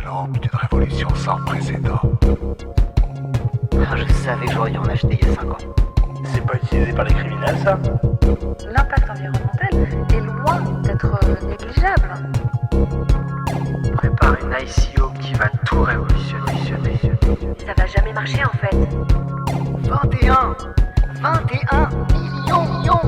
l'aube d'une révolution sans précédent. Ah, je savais que j'aurais dû en acheter il y a 5 ans. C'est pas utilisé par les criminels, ça? L'impact environnemental est loin d'être négligeable. On prépare une ICO qui va tout révolutionner. Ça va jamais marcher en fait. 21 millions.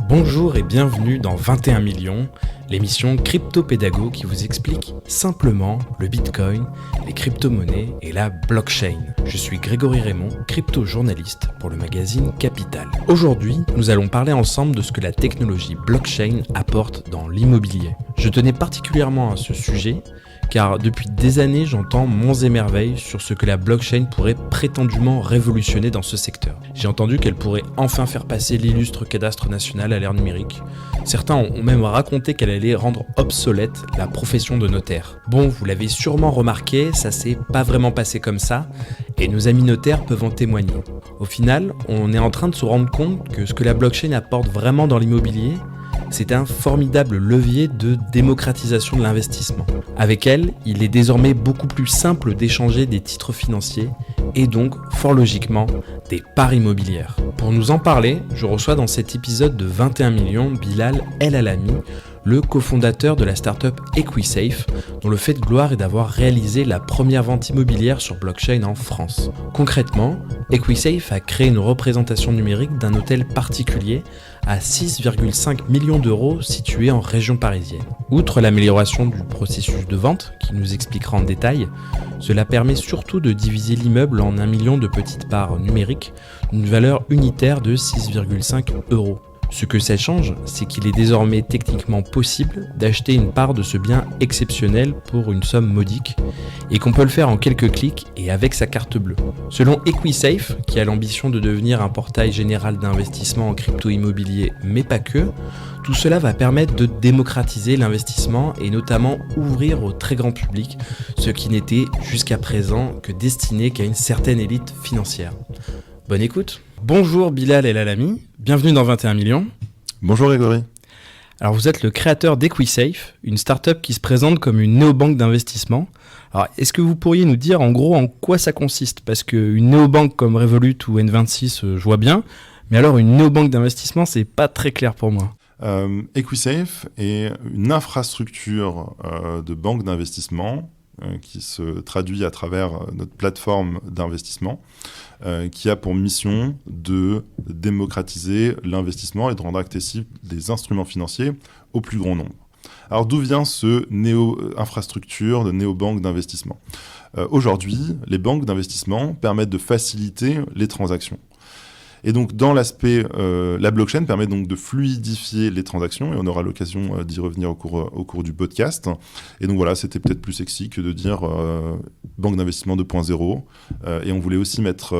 Bonjour et bienvenue dans 21 millions, l'émission crypto-pédago qui vous explique simplement le Bitcoin, les crypto-monnaies et la blockchain. Je suis Grégory Raymond, crypto-journaliste pour le magazine Capital. Aujourd'hui, nous allons parler ensemble de ce que la technologie blockchain apporte dans l'immobilier. Je tenais particulièrement à ce sujet car depuis des années, j'entends monts et merveilles sur ce que la blockchain pourrait prétendument révolutionner dans ce secteur. J'ai entendu qu'elle pourrait enfin faire passer l'illustre cadastre national à l'ère numérique. Certains ont même raconté qu'elle allait rendre obsolète la profession de notaire. Bon, vous l'avez sûrement remarqué, ça s'est pas vraiment passé comme ça, et nos amis notaires peuvent en témoigner. Au final, on est en train de se rendre compte que ce que la blockchain apporte vraiment dans l'immobilier, c'est un formidable levier de démocratisation de l'investissement. Avec elle, il est désormais beaucoup plus simple d'échanger des titres financiers et donc, fort logiquement, des parts immobilières. Pour nous en parler, je reçois dans cet épisode de 21 millions Bilal El Alami, le cofondateur de la startup EquiSafe, dont le fait de gloire est d'avoir réalisé la première vente immobilière sur blockchain en France. Concrètement, EquiSafe a créé une représentation numérique d'un hôtel particulier à 6,5 millions d'euros situé en région parisienne. Outre l'amélioration du processus de vente, qui nous expliquera en détail, cela permet surtout de diviser l'immeuble en 1 million de petites parts numériques d'une valeur unitaire de 6,5 euros. Ce que ça change, c'est qu'il est désormais techniquement possible d'acheter une part de ce bien exceptionnel pour une somme modique et qu'on peut le faire en quelques clics et avec sa carte bleue. Selon EquiSafe, qui a l'ambition de devenir un portail général d'investissement en crypto-immobilier, mais pas que, tout cela va permettre de démocratiser l'investissement et notamment ouvrir au très grand public, ce qui n'était jusqu'à présent que destiné qu'à une certaine élite financière. Bonne écoute. Bonjour Bilal El Alami, bienvenue dans 21 millions. Bonjour Grégory. Alors vous êtes le créateur d'EquiSafe, une start-up qui se présente comme une néobanque d'investissement. Alors est-ce que vous pourriez nous dire en gros en quoi ça consiste ? Parce qu'une néobanque comme Revolut ou N26, je vois bien, mais alors une néobanque d'investissement, c'est pas très clair pour moi. EquiSafe est une infrastructure de banque d'investissement qui se traduit à travers notre plateforme d'investissement qui a pour mission de démocratiser l'investissement et de rendre accessibles des instruments financiers au plus grand nombre. Alors d'où vient ce néo-infrastructure de néobanque d'investissement ? Aujourd'hui, les banques d'investissement permettent de faciliter les transactions. Et donc, dans l'aspect, la blockchain permet donc de fluidifier les transactions, et on aura l'occasion d'y revenir au cours du podcast. Et donc voilà, c'était peut-être plus sexy que de dire banque d'investissement 2.0. Et on voulait aussi mettre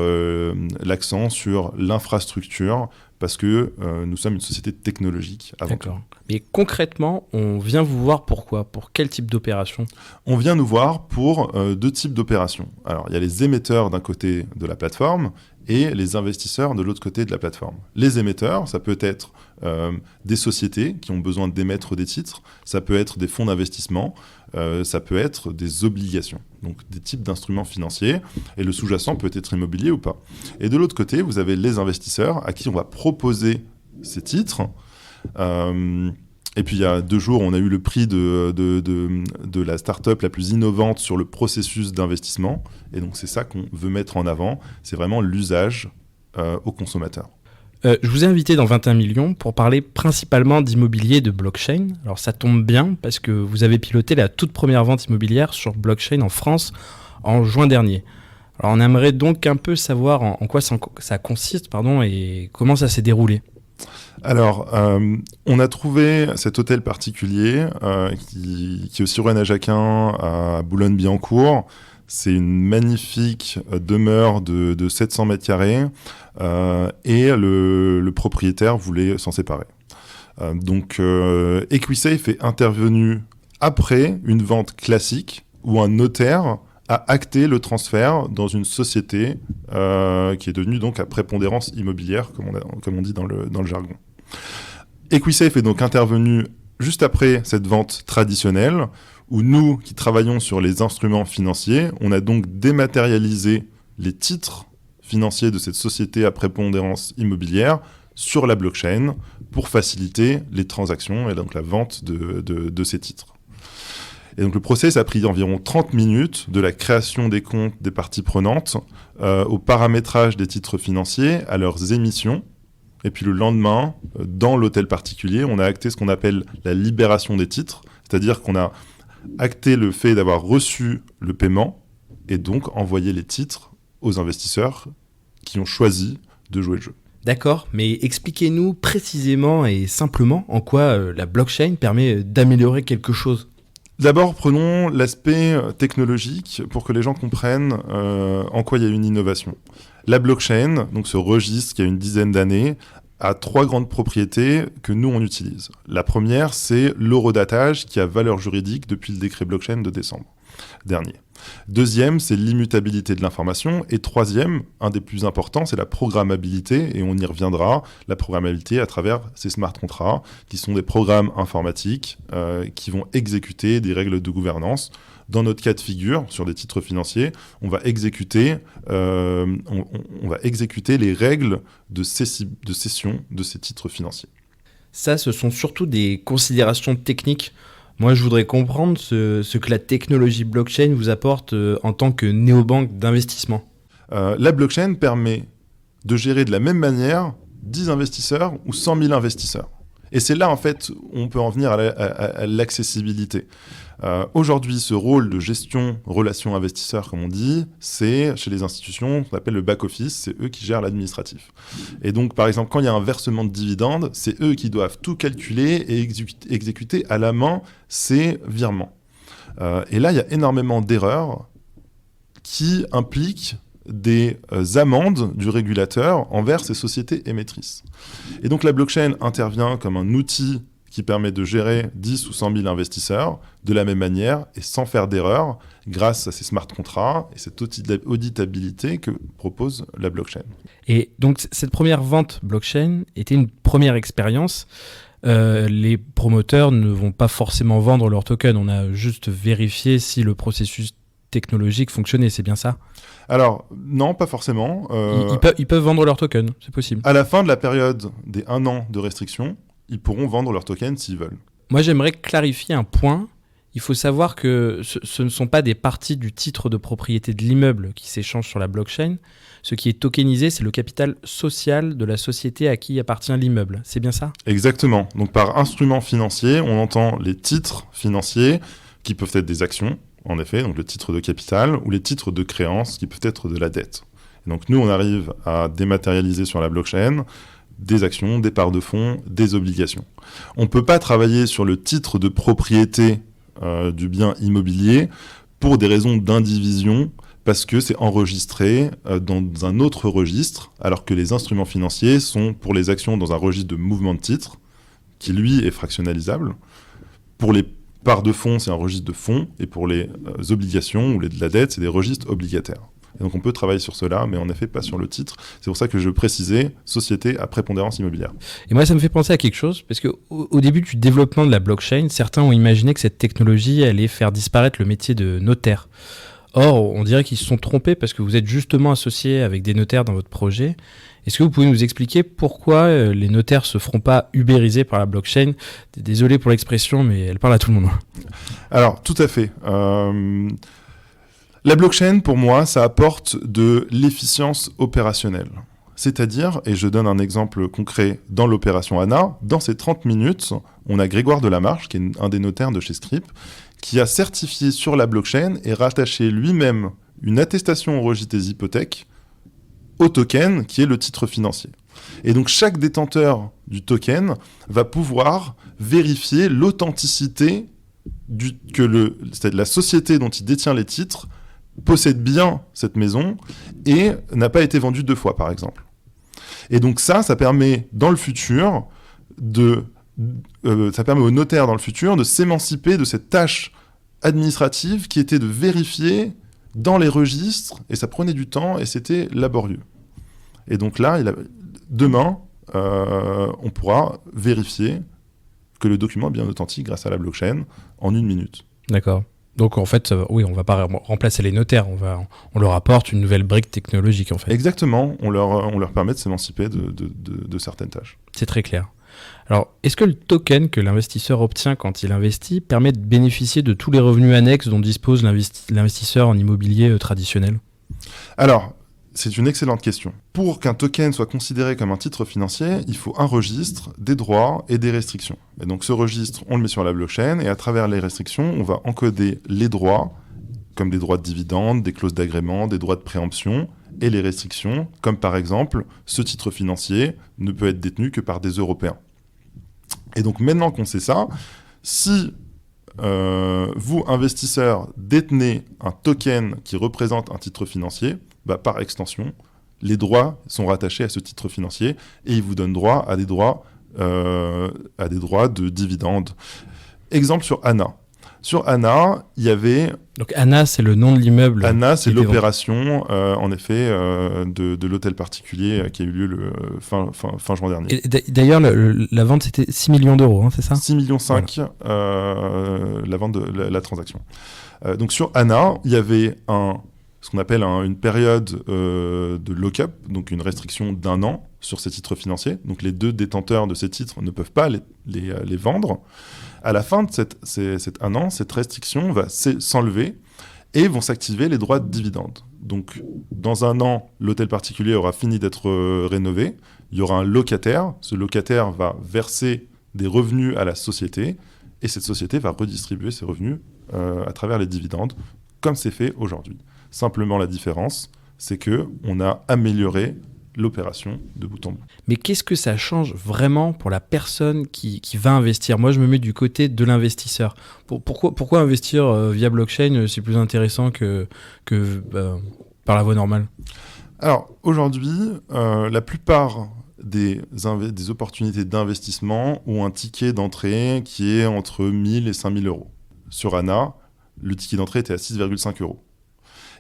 l'accent sur l'infrastructure, parce que nous sommes une société technologique avant tout. D'accord. Mais concrètement, on vient vous voir pourquoi ? Pour quel type d'opération ? On vient nous voir pour deux types d'opérations. Alors, il y a les émetteurs d'un côté de la plateforme et les investisseurs de l'autre côté de la plateforme. Les émetteurs, ça peut être des sociétés qui ont besoin d'émettre des titres, ça peut être des fonds d'investissement, ça peut être des obligations, donc des types d'instruments financiers, et le sous-jacent peut être immobilier ou pas. Et de l'autre côté, vous avez les investisseurs à qui on va proposer ces titres. Et puis il y a 2 jours, on a eu le prix de la start-up la plus innovante sur le processus d'investissement. Et donc c'est ça qu'on veut mettre en avant, c'est vraiment l'usage aux consommateurs. Je vous ai invité dans 21 millions pour parler principalement d'immobilier et de blockchain. Alors ça tombe bien parce que vous avez piloté la toute première vente immobilière sur blockchain en France en juin dernier. Alors on aimerait donc un peu savoir en quoi ça consiste et comment ça s'est déroulé. Alors, on a trouvé cet hôtel particulier qui est au Sirois-Najaquin à Boulogne-Billancourt. C'est une magnifique demeure de 700 mètres carrés et le propriétaire voulait s'en séparer. Donc, EquiSafe est intervenu après une vente classique où un notaire a acté le transfert dans une société qui est devenue donc à prépondérance immobilière, comme on dit dans le jargon. EquiSafe est donc intervenu juste après cette vente traditionnelle, où nous, qui travaillons sur les instruments financiers, on a donc dématérialisé les titres financiers de cette société à prépondérance immobilière sur la blockchain pour faciliter les transactions et donc la vente de ces titres. Et donc le process a pris environ 30 minutes de la création des comptes des parties prenantes au paramétrage des titres financiers, à leurs émissions. Et puis le lendemain, dans l'hôtel particulier, on a acté ce qu'on appelle la libération des titres, c'est-à-dire qu'on a acté le fait d'avoir reçu le paiement et donc envoyé les titres aux investisseurs qui ont choisi de jouer le jeu. D'accord, mais expliquez-nous précisément et simplement en quoi la blockchain permet d'améliorer quelque chose. D'abord, prenons l'aspect technologique pour que les gens comprennent en quoi il y a une innovation. La blockchain, donc ce registre qui a une dizaine d'années, a 3 grandes propriétés que nous, on utilise. La première, c'est l'horodatage qui a valeur juridique depuis le décret blockchain de décembre dernier. Deuxième, c'est l'immutabilité de l'information. Et troisième, un des plus importants, c'est la programmabilité, et on y reviendra, la programmabilité à travers ces smart contracts, qui sont des programmes informatiques qui vont exécuter des règles de gouvernance. Dans notre cas de figure, sur des titres financiers, on va exécuter les règles de cession de ces titres financiers. Ça, ce sont surtout des considérations techniques. Moi, je voudrais comprendre ce que la technologie blockchain vous apporte en tant que néobanque d'investissement. La blockchain permet de gérer de la même manière 10 investisseurs ou 100 000 investisseurs. Et c'est là, en fait, où on peut en venir à l'accessibilité. Aujourd'hui, ce rôle de gestion relation investisseur, comme on dit, c'est chez les institutions qu'on appelle le back-office, c'est eux qui gèrent l'administratif. Et donc, par exemple, quand il y a un versement de dividendes, c'est eux qui doivent tout calculer et exécuter à la main ces virements. Et là, il y a énormément d'erreurs qui impliquent des amendes du régulateur envers ces sociétés émettrices. Et donc, la blockchain intervient comme un outil qui permet de gérer 10 ou 100 000 investisseurs de la même manière et sans faire d'erreur grâce à ces smart contracts et cette auditabilité que propose la blockchain. Et donc, cette première vente blockchain était une première expérience. Les promoteurs ne vont pas forcément vendre leurs tokens. On a juste vérifié si le processus technologique fonctionnait, c'est bien ça ? Alors, non, pas forcément. Ils peuvent vendre leurs tokens, c'est possible. À la fin de la période des 1 an de restriction, ils pourront vendre leurs tokens s'ils veulent. Moi, j'aimerais clarifier un point. Il faut savoir que ce ne sont pas des parties du titre de propriété de l'immeuble qui s'échangent sur la blockchain. Ce qui est tokenisé, c'est le capital social de la société à qui appartient l'immeuble. C'est bien ça ? Exactement. Donc, par instrument financier, on entend les titres financiers qui peuvent être des actions, en effet, donc le titre de capital, ou les titres de créance qui peuvent être de la dette. Et donc, nous, on arrive à dématérialiser sur la blockchain des actions, des parts de fonds, des obligations. On ne peut pas travailler sur le titre de propriété du bien immobilier pour des raisons d'indivision, parce que c'est enregistré dans un autre registre, alors que les instruments financiers sont pour les actions dans un registre de mouvement de titres, qui lui est fractionnalisable. Pour les parts de fonds, c'est un registre de fonds, et pour les obligations ou de la dette, c'est des registres obligataires. Et donc on peut travailler sur cela, mais en effet pas sur le titre. C'est pour ça que je précisais société à prépondérance immobilière. Et moi, ça me fait penser à quelque chose, parce qu'au début du développement de la blockchain, certains ont imaginé que cette technologie allait faire disparaître le métier de notaire. Or, on dirait qu'ils se sont trompés parce que vous êtes justement associé avec des notaires dans votre projet. Est-ce que vous pouvez nous expliquer pourquoi les notaires ne se feront pas ubériser par la blockchain ? Désolé pour l'expression, mais elle parle à tout le monde. Alors, tout à fait. La blockchain, pour moi, ça apporte de l'efficience opérationnelle. C'est-à-dire, et je donne un exemple concret dans l'opération ANA, dans ces 30 minutes, on a Grégoire Delamarche, qui est un des notaires de chez Scrip, qui a certifié sur la blockchain et rattaché lui-même une attestation au registre des hypothèques au token, qui est le titre financier. Et donc, chaque détenteur du token va pouvoir vérifier l'authenticité que la société dont il détient les titres possède bien cette maison et n'a pas été vendue 2 fois, par exemple. Et donc ça permet dans le futur ça permet aux notaires dans le futur de s'émanciper de cette tâche administrative qui était de vérifier dans les registres, et ça prenait du temps et c'était laborieux. Et donc là, demain, on pourra vérifier que le document est bien authentique grâce à la blockchain en 1 minute. D'accord. Donc en fait, oui, on va pas remplacer les notaires, on leur apporte une nouvelle brique technologique en fait. Exactement, on leur permet de s'émanciper de certaines tâches. C'est très clair. Alors, est-ce que le token que l'investisseur obtient quand il investit permet de bénéficier de tous les revenus annexes dont dispose l'investisseur en immobilier traditionnel ? Alors, c'est une excellente question. Pour qu'un token soit considéré comme un titre financier, il faut un registre, des droits et des restrictions. Et donc ce registre, on le met sur la blockchain et à travers les restrictions, on va encoder les droits, comme des droits de dividendes, des clauses d'agrément, des droits de préemption, et les restrictions, comme par exemple, ce titre financier ne peut être détenu que par des Européens. Et donc maintenant qu'on sait ça, si vous, investisseurs, détenez un token qui représente un titre financier, par extension, les droits sont rattachés à ce titre financier et ils vous donnent droit à des droits de dividendes. Exemple sur Anna. Sur Anna, il y avait... Donc Anna, c'est le nom de l'immeuble. Anna, c'est l'opération, en effet, de l'hôtel particulier qui a eu lieu fin juin dernier. Et d'ailleurs, la vente, c'était 6 millions d'euros, hein, c'est ça ? 6,5 millions, la vente de la transaction. Donc sur Anna, il y avait ce qu'on appelle une période de lock-up, donc une restriction d'1 an sur ces titres financiers. Donc les 2 détenteurs de ces titres ne peuvent pas les vendre. À la fin de cet 1 an, cette restriction va s'enlever et vont s'activer les droits de dividendes. Donc dans 1 an, l'hôtel particulier aura fini d'être rénové. Il y aura un locataire. Ce locataire va verser des revenus à la société et cette société va redistribuer ces revenus à travers les dividendes, comme c'est fait aujourd'hui. Simplement, la différence, c'est qu'on a amélioré l'opération de bout en bout. Mais qu'est-ce que ça change vraiment pour la personne qui va investir ? Moi, je me mets du côté de l'investisseur. Pourquoi investir via blockchain, c'est plus intéressant que par la voie normale ? Alors, aujourd'hui, la plupart des opportunités d'investissement ont un ticket d'entrée qui est entre 1 000 et 5 000 euros. Sur Anna, le ticket d'entrée était à 6,5 euros.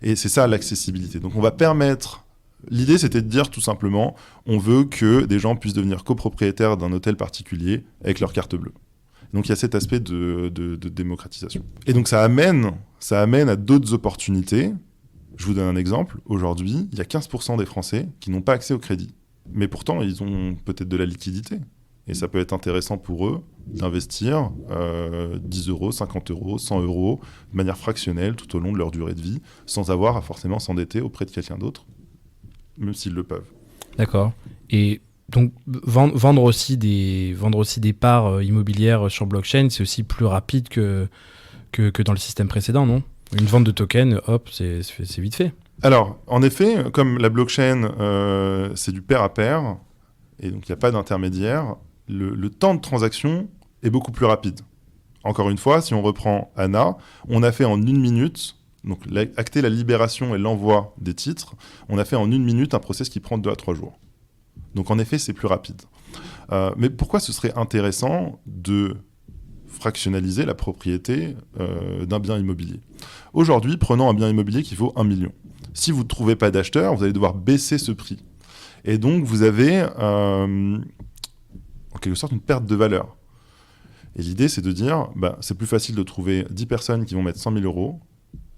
Et c'est ça l'accessibilité. Donc on va permettre... L'idée, c'était de dire tout simplement, on veut que des gens puissent devenir copropriétaires d'un hôtel particulier avec leur carte bleue. Donc il y a cet aspect de démocratisation. Et donc ça amène à d'autres opportunités. Je vous donne un exemple. Aujourd'hui, il y a 15% des Français qui n'ont pas accès au crédit. Mais pourtant, ils ont peut-être de la liquidité. Et ça peut être intéressant pour eux d'investir 10 euros, 50 euros, 100 euros de manière fractionnelle tout au long de leur durée de vie, sans avoir à forcément s'endetter auprès de quelqu'un d'autre, même s'ils le peuvent. D'accord. Et donc, vendre aussi des parts immobilières sur blockchain, c'est aussi plus rapide que dans le système précédent, non ? Une vente de token, hop, c'est vite fait. Alors, en effet, comme la blockchain, c'est du pair à pair, et donc il n'y a pas d'intermédiaire, le temps de transaction est beaucoup plus rapide. Encore une fois, si on reprend Anna, on a fait en 1 minute, donc acter la libération et l'envoi des titres, on a fait en 1 minute un process qui prend 2 à 3 jours. Donc en effet, c'est plus rapide. Mais pourquoi ce serait intéressant de fractionnaliser la propriété d'un bien immobilier ? Aujourd'hui, prenons un bien immobilier qui vaut 1 million. Si vous ne trouvez pas d'acheteur, vous allez devoir baisser ce prix. Et donc, vous avez, en quelque sorte, une perte de valeur. Et l'idée, c'est de dire, c'est plus facile de trouver 10 personnes qui vont mettre 100 000 euros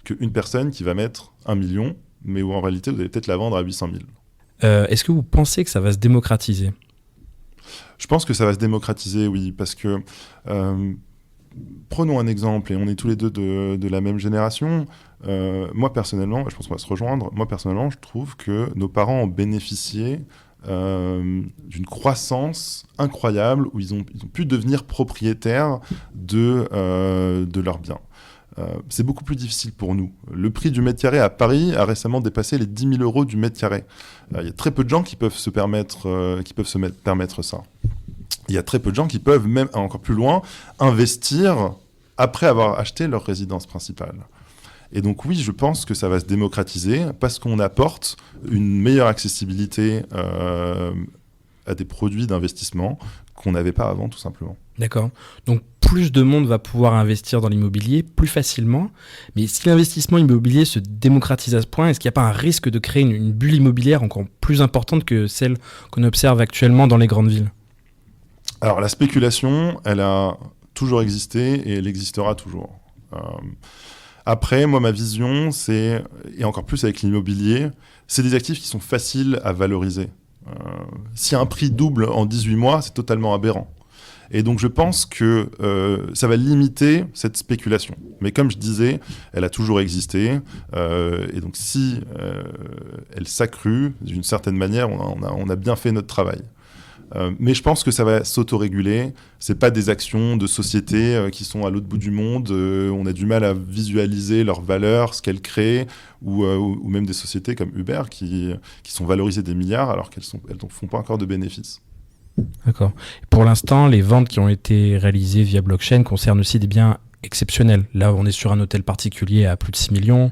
qu'une personne qui va mettre 1 million, mais où en réalité, vous allez peut-être la vendre à 800 000. Est-ce que vous pensez que ça va se démocratiser ? Je pense que ça va se démocratiser, oui, parce que... prenons un exemple, et on est tous les deux de la même génération. Moi, personnellement, je pense qu'on va se rejoindre, je trouve que nos parents ont bénéficié d'une croissance incroyable où ils ont pu devenir propriétaires de leurs biens. C'est beaucoup plus difficile pour nous. Le prix du mètre carré à Paris a récemment dépassé les 10 000 euros du mètre carré. Il y a très peu de gens qui peuvent se permettre ça. Il y a très peu de gens qui peuvent, même encore plus loin, investir après avoir acheté leur résidence principale. Et donc oui, je pense que ça va se démocratiser parce qu'on apporte une meilleure accessibilité à des produits d'investissement qu'on n'avait pas avant, tout simplement. D'accord. Donc plus de monde va pouvoir investir dans l'immobilier plus facilement. Mais si l'investissement immobilier se démocratise à ce point, est-ce qu'il n'y a pas un risque de créer une bulle immobilière encore plus importante que celle qu'on observe actuellement dans les grandes villes ? Alors la spéculation, elle a toujours existé et elle existera toujours. Après, moi, ma vision, c'est, et encore plus avec l'immobilier, c'est des actifs qui sont faciles à valoriser. Si un prix double en 18 mois, c'est totalement aberrant. Et donc, je pense que ça va limiter cette spéculation. Mais comme je disais, elle a toujours existé. Et donc, si elle s'accrue, d'une certaine manière, on a bien fait notre travail. Mais je pense que ça va s'autoréguler. C'est pas des actions de sociétés qui sont à l'autre bout du monde. On a du mal à visualiser leurs valeurs, ce qu'elles créent, ou même des sociétés comme Uber qui sont valorisées des milliards alors qu'elles ne font pas encore de bénéfices. D'accord. Pour l'instant, les ventes qui ont été réalisées via blockchain concernent aussi des biens exceptionnels. Là, on est sur un hôtel particulier à plus de 6 millions.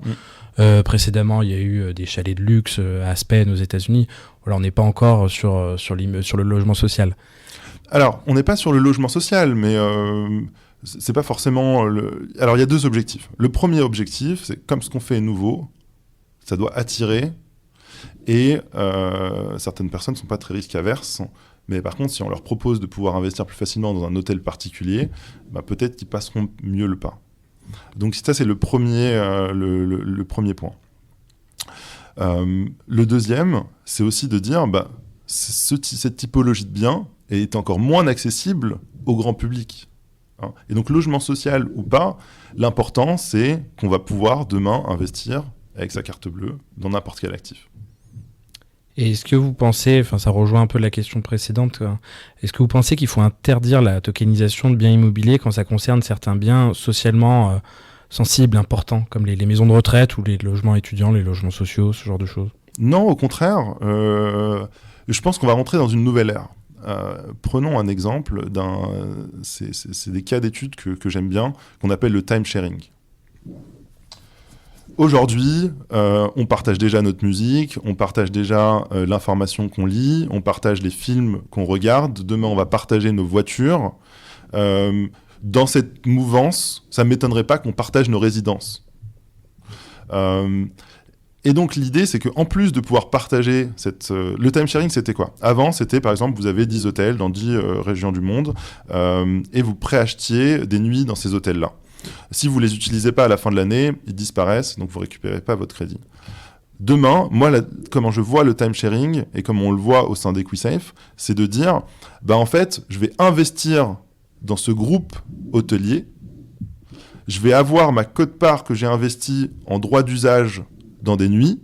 Précédemment, il y a eu des chalets de luxe à Aspen aux États-Unis. Voilà, on n'est pas encore sur le logement social. Alors, on n'est pas sur le logement social, mais c'est pas forcément... Alors, il y a deux objectifs. Le premier objectif, c'est comme ce qu'on fait est nouveau, ça doit attirer, et certaines personnes ne sont pas très risque-averses. Mais par contre, si on leur propose de pouvoir investir plus facilement dans un hôtel particulier, peut-être qu'ils passeront mieux le pas. Donc ça, c'est le premier point. Le deuxième, c'est aussi de dire cette typologie de biens est encore moins accessible au grand public. Et donc, logement social ou pas, l'important, c'est qu'on va pouvoir demain investir avec sa carte bleue dans n'importe quel actif. Et est-ce que vous pensez, ça rejoint un peu la question précédente, est-ce que vous pensez qu'il faut interdire la tokenisation de biens immobiliers quand ça concerne certains biens socialement sensibles, importants, comme les maisons de retraite ou les logements étudiants, les logements sociaux, ce genre de choses? Non, au contraire. Je pense qu'on va rentrer dans une nouvelle ère. Prenons un exemple, c'est des cas d'études que j'aime bien, qu'on appelle le time sharing. Aujourd'hui, on partage déjà notre musique, on partage déjà l'information qu'on lit, on partage les films qu'on regarde. Demain, on va partager nos voitures. Dans cette mouvance, ça ne m'étonnerait pas qu'on partage nos résidences. Et donc, l'idée, c'est qu'en plus de pouvoir partager le time-sharing, c'était quoi ? Avant, c'était, par exemple, vous avez 10 hôtels dans 10 régions du monde et vous préachetiez des nuits dans ces hôtels-là. Si vous ne les utilisez pas à la fin de l'année, ils disparaissent, donc vous ne récupérez pas votre crédit. Demain, moi, comment je vois le time-sharing et comme on le voit au sein d'EquiSafe, c'est de dire, en fait, je vais investir dans ce groupe hôtelier, je vais avoir ma quote-part que j'ai investie en droit d'usage dans des nuits.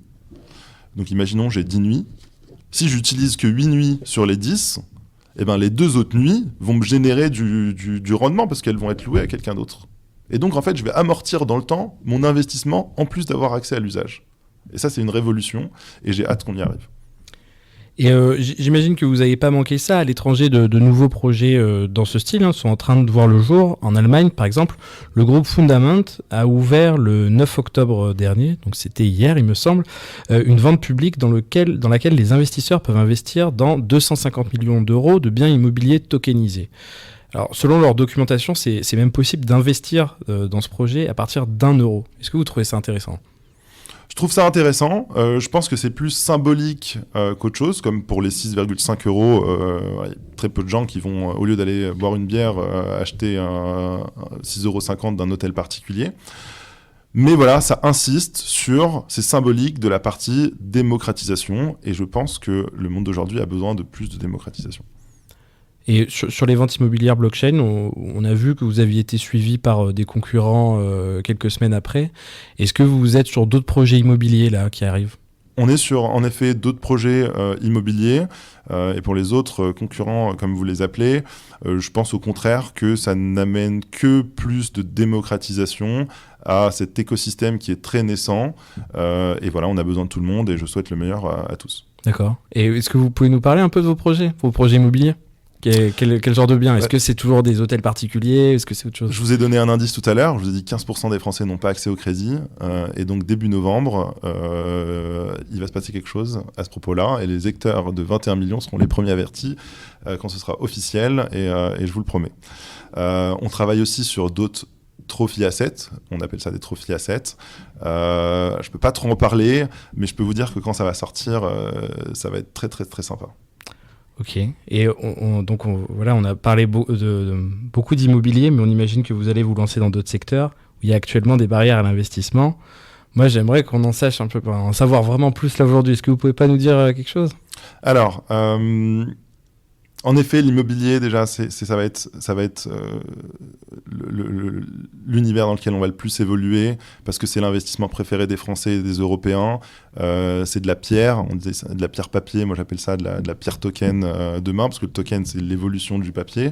Donc imaginons, j'ai 10 nuits. Si j'utilise que 8 nuits sur les 10, les 2 autres nuits vont me générer du rendement parce qu'elles vont être louées à quelqu'un d'autre. Et donc, en fait, je vais amortir dans le temps mon investissement en plus d'avoir accès à l'usage. Et ça, c'est une révolution et j'ai hâte qu'on y arrive. Et j'imagine que vous n'avez pas manqué ça à l'étranger, de nouveaux projets dans ce style sont en train de voir le jour. En Allemagne, par exemple, le groupe Fundament a ouvert le 9 octobre dernier, donc c'était hier, il me semble, une vente publique dans laquelle les investisseurs peuvent investir dans 250 millions d'euros de biens immobiliers tokenisés. Alors, selon leur documentation, c'est même possible d'investir dans ce projet à partir d'1 euro. Est-ce que vous trouvez ça intéressant ? Je trouve ça intéressant. Je pense que c'est plus symbolique qu'autre chose, comme pour les 6,5 euros. Il y a très peu de gens qui vont, au lieu d'aller boire une bière, acheter 6,50 euros d'un hôtel particulier. Mais voilà, ça insiste sur, c'est symbolique de la partie démocratisation. Et je pense que le monde d'aujourd'hui a besoin de plus de démocratisation. Et sur les ventes immobilières blockchain, on a vu que vous aviez été suivi par des concurrents quelques semaines après. Est-ce que vous êtes sur d'autres projets immobiliers là qui arrivent ? On est sur, en effet, d'autres projets immobiliers. Et pour les autres concurrents, comme vous les appelez, je pense au contraire que ça n'amène que plus de démocratisation à cet écosystème qui est très naissant. Et voilà, on a besoin de tout le monde et je souhaite le meilleur à tous. D'accord. Et est-ce que vous pouvez nous parler un peu de vos projets immobiliers ? Quel genre de bien ? Est-ce que c'est toujours des hôtels particuliers ? Est-ce que c'est autre chose ? Je vous ai donné un indice tout à l'heure. Je vous ai dit 15% des Français n'ont pas accès au crédit. Et donc, début novembre, il va se passer quelque chose à ce propos-là. Et les acteurs de 21 millions seront les premiers avertis quand ce sera officiel. Et je vous le promets. On travaille aussi sur d'autres trophy assets. On appelle ça des trophy assets. Je ne peux pas trop en parler, mais je peux vous dire que quand ça va sortir, ça va être très, très, très sympa. Ok. Et donc on a parlé de beaucoup d'immobilier, mais on imagine que vous allez vous lancer dans d'autres secteurs où il y a actuellement des barrières à l'investissement. Moi, j'aimerais qu'on en sache un peu, en savoir vraiment plus là aujourd'hui. Est-ce que vous pouvez pas nous dire quelque chose ? Alors, en effet, l'immobilier, déjà, ça va être l'univers dans lequel on va le plus évoluer, parce que c'est l'investissement préféré des Français et des Européens. C'est de la pierre, on disait de la pierre papier, moi j'appelle ça de la pierre token demain, parce que le token, c'est l'évolution du papier.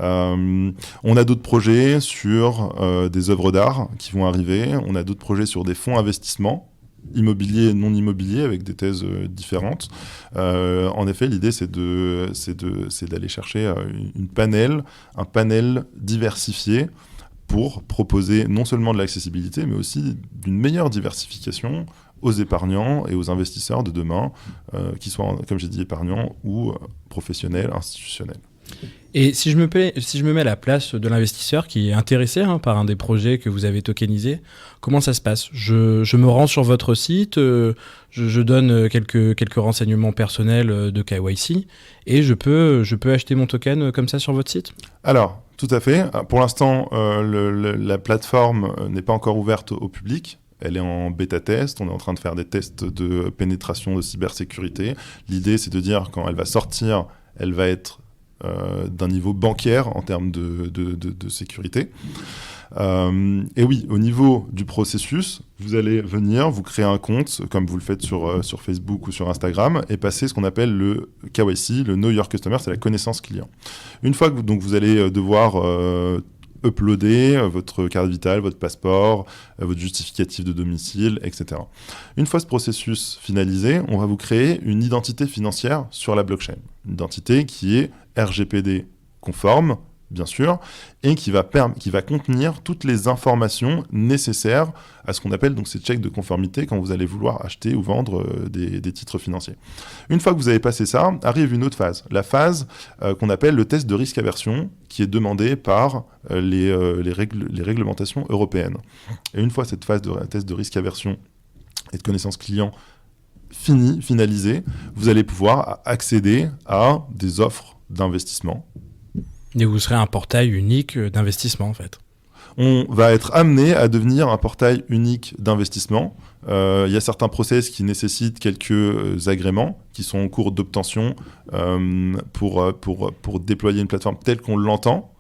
On a d'autres projets sur des œuvres d'art qui vont arriver, on a d'autres projets sur des fonds investissement, immobilier et non immobilier, avec des thèses différentes. En effet, l'idée, c'est d'aller chercher un panel diversifié pour proposer non seulement de l'accessibilité, mais aussi d'une meilleure diversification aux épargnants et aux investisseurs de demain, qu'ils soient, comme j'ai dit, épargnants ou professionnels, institutionnels. Et si je me mets à la place de l'investisseur qui est intéressé par un des projets que vous avez tokenisé, comment ça se passe ? Je me rends sur votre site, je donne quelques renseignements personnels de KYC et je peux acheter mon token comme ça sur votre site ? Alors, tout à fait. Pour l'instant, la plateforme n'est pas encore ouverte au public. Elle est en bêta-test, on est en train de faire des tests de pénétration de cybersécurité. L'idée, c'est de dire quand elle va sortir, elle va être d'un niveau bancaire en termes de sécurité. Et oui, au niveau du processus, vous allez venir, vous créer un compte, comme vous le faites sur Facebook ou sur Instagram, et passer ce qu'on appelle le KYC, le Know Your Customer, c'est la connaissance client. Une fois que vous allez devoir uploader votre carte vitale, votre passeport, votre justificatif de domicile, etc. Une fois ce processus finalisé, on va vous créer une identité financière sur la blockchain. Une identité qui est RGPD conforme, bien sûr, et qui va contenir toutes les informations nécessaires à ce qu'on appelle donc ces checks de conformité quand vous allez vouloir acheter ou vendre des titres financiers. Une fois que vous avez passé ça, arrive une autre phase, la phase qu'on appelle le test de risque aversion, qui est demandé par les réglementations européennes. Et une fois cette phase de test de risque aversion et de connaissance client finalisée, vous allez pouvoir accéder à des offres d'investissement. Et vous serez un portail unique d'investissement, en fait. On va être amené à devenir un portail unique d'investissement. Il y a certains process qui nécessitent quelques agréments qui sont en cours d'obtention pour déployer une plateforme telle qu'on l'entend.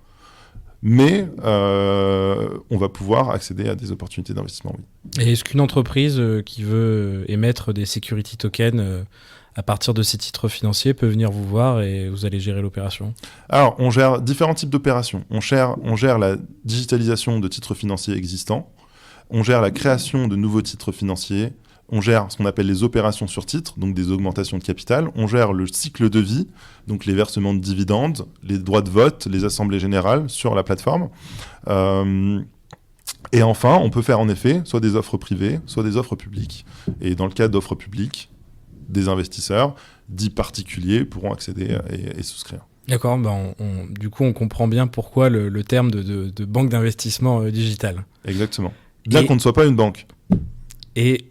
Mais on va pouvoir accéder à des opportunités d'investissement, oui. Et est-ce qu'une entreprise qui veut émettre des security tokens à partir de ces titres financiers peut venir vous voir et vous allez gérer l'opération ? Alors, on gère différents types d'opérations. On gère la digitalisation de titres financiers existants. On gère la création de nouveaux titres financiers. On gère ce qu'on appelle les opérations sur titre, donc des augmentations de capital. On gère le cycle de vie, donc les versements de dividendes, les droits de vote, les assemblées générales sur la plateforme. Et enfin, on peut faire en effet soit des offres privées, soit des offres publiques. Et dans le cas d'offres publiques, des investisseurs, dits particuliers, pourront accéder et souscrire. D'accord, du coup on comprend bien pourquoi le terme de banque d'investissement digitale. Exactement. Bien qu'on ne soit pas une banque. Et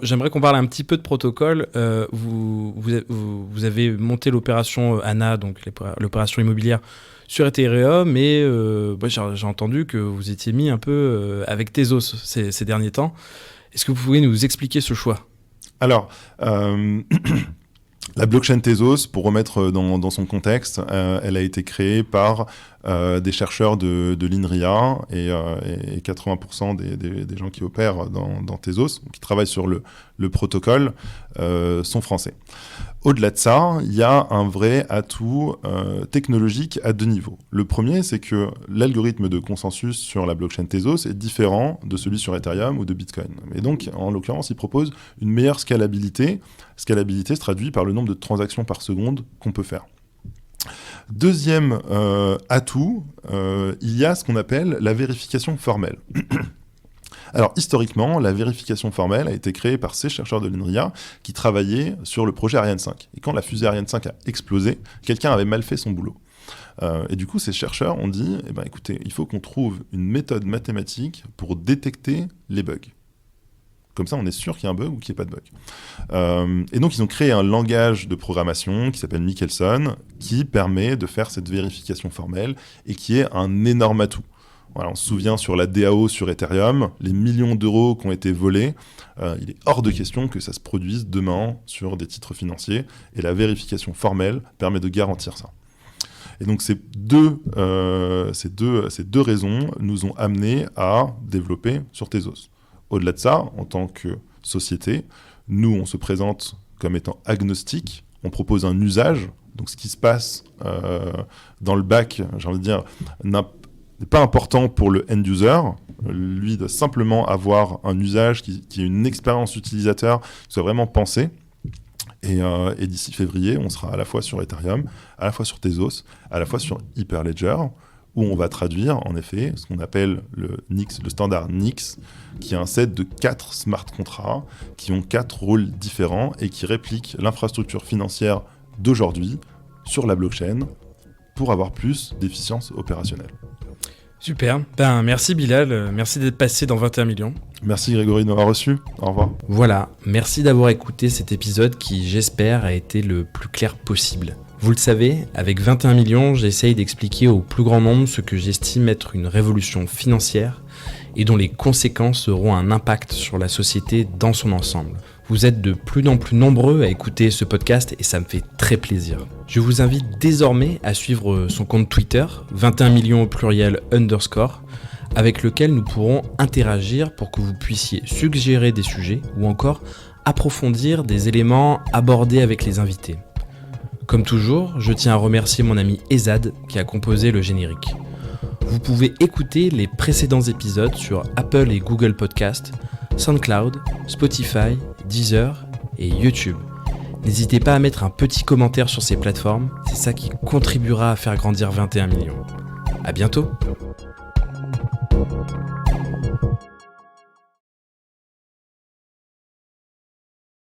j'aimerais qu'on parle un petit peu de protocole. Vous avez monté l'opération ANA, donc l'opération immobilière, sur Ethereum, et j'ai entendu que vous étiez mis un peu avec Tezos ces derniers temps. Est-ce que vous pouvez nous expliquer ce choix ? Alors, la blockchain Tezos, pour remettre dans son contexte, elle a été créée par des chercheurs de l'INRIA et 80% des gens qui opèrent dans Tezos, qui travaillent sur le protocole, sont français. Au-delà de ça, il y a un vrai atout technologique à deux niveaux. Le premier, c'est que l'algorithme de consensus sur la blockchain Tezos est différent de celui sur Ethereum ou de Bitcoin. Et donc, en l'occurrence, il propose une meilleure scalabilité. Scalabilité se traduit par le nombre de transactions par seconde qu'on peut faire. Deuxième atout, il y a ce qu'on appelle la vérification formelle. Alors, historiquement, la vérification formelle a été créée par ces chercheurs de l'INRIA qui travaillaient sur le projet Ariane 5. Et quand la fusée Ariane 5 a explosé, quelqu'un avait mal fait son boulot. Et du coup, ces chercheurs ont dit, écoutez, il faut qu'on trouve une méthode mathématique pour détecter les bugs. Comme ça, on est sûr qu'il y a un bug ou qu'il n'y ait pas de bug. Et donc, ils ont créé un langage de programmation qui s'appelle Michelson, qui permet de faire cette vérification formelle et qui est un énorme atout. Voilà, on se souvient sur la DAO sur Ethereum, les millions d'euros qui ont été volés, il est hors de question que ça se produise demain sur des titres financiers, et la vérification formelle permet de garantir ça. Et donc ces deux raisons nous ont amenés à développer sur Tezos. Au-delà de ça, en tant que société, nous, on se présente comme étant agnostique, on propose un usage, donc ce qui se passe dans le back, j'ai envie de dire, n'est pas important pour le end-user, lui doit simplement avoir un usage qui est une expérience utilisateur qui soit vraiment pensée. Et d'ici février, on sera à la fois sur Ethereum, à la fois sur Tezos, à la fois sur Hyperledger, où on va traduire en effet ce qu'on appelle le standard Nix, qui est un set de 4 smart contrats qui ont 4 rôles différents et qui répliquent l'infrastructure financière d'aujourd'hui sur la blockchain pour avoir plus d'efficience opérationnelle. Super, merci Bilal, merci d'être passé dans 21 millions. Merci Grégory de m'avoir reçu, au revoir. Voilà, merci d'avoir écouté cet épisode qui, j'espère, a été le plus clair possible. Vous le savez, avec 21 millions, j'essaye d'expliquer au plus grand nombre ce que j'estime être une révolution financière et dont les conséquences auront un impact sur la société dans son ensemble. Vous êtes de plus en plus nombreux à écouter ce podcast et ça me fait très plaisir. Je vous invite désormais à suivre son compte Twitter, 21 millions au pluriel _, avec lequel nous pourrons interagir pour que vous puissiez suggérer des sujets ou encore approfondir des éléments abordés avec les invités. Comme toujours, je tiens à remercier mon ami Ezad qui a composé le générique. Vous pouvez écouter les précédents épisodes sur Apple et Google Podcast, SoundCloud, Spotify, Deezer et YouTube. N'hésitez pas à mettre un petit commentaire sur ces plateformes, c'est ça qui contribuera à faire grandir 21 millions. À bientôt!